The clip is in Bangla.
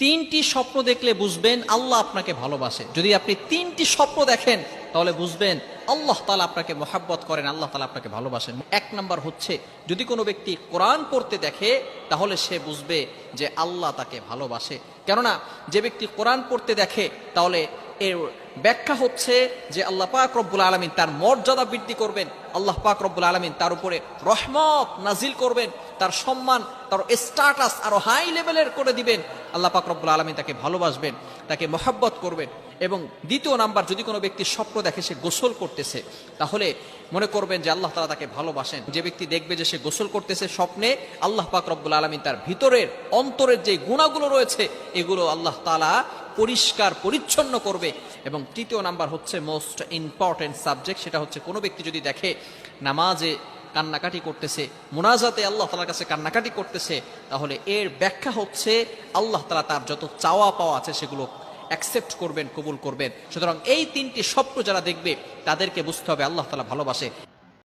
তিনটি স্বপ্ন দেখলে বুঝবেন আল্লাহ আপনাকে ভালোবাসে। যদি আপনি তিনটি স্বপ্ন দেখেন তাহলে বুঝবেন আল্লাহ তাআলা আপনাকে মহাব্বত করেন, আল্লাহ তাআলা আপনাকে ভালোবাসেন। এক নাম্বার হচ্ছে, যদি কোনো ব্যক্তি কোরআন পড়তে দেখে তাহলে সে বুঝবে যে আল্লাহ তাকে ভালোবাসে। কেননা যে ব্যক্তি কোরআন পড়তে দেখে তাহলে এর ব্যাখ্যা হচ্ছে যে আল্লাহ পাক রব্বুল আলামিন তার মর্যাদা বৃদ্ধি করবেন, আল্লাহ পাক রব্বুল আলামিন তার উপরে রহমত নাজিল করবেন, তার সম্মান, তার স্ট্যাটাস আরো হাই লেভেলের করে দিবেন। আল্লাহ পাক রব্বুল আলামিন তাকে ভালোবাসবেন, তাকে মহব্বত করবেন। এবং দ্বিতীয় নাম্বার, যদি কোনো ব্যক্তি স্বপ্ন দেখে সে গোসল করতেছে তাহলে মনে করবেন যে আল্লাহ তাআলা তাকে ভালোবাসেন। যে ব্যক্তি দেখবে যে সে গোসল করতেছে স্বপ্নে, আল্লাহ পাক রব্বুল আলামিন তার ভিতরের অন্তরের যে গুণাগুলো রয়েছে এগুলো আল্লাহ তাআলা পরিষ্কার পরিচ্ছন্ন করবে। এবং তৃতীয় নাম্বার হচ্ছে মোস্ট ইম্পর্টেন্ট সাবজেক্ট, সেটা হচ্ছে কোনো ব্যক্তি যদি দেখে নামাজে কান্নাকাটি করতেছে, মুনাজাতে আল্লাহ তাআলার কাছে কান্নাকাটি করতেছে, তাহলে এর ব্যাখ্যা হচ্ছে আল্লাহ তাআলা তার যত চাওয়া পাওয়া আছে সেগুলো অ্যাকসেপ্ট করবেন, কবুল করবেন। সুতরাং এই তিনটি স্বপ্ন যারা দেখবে তাদেরকে বুঝতে হবে আল্লাহ তাআলা ভালোবাসে।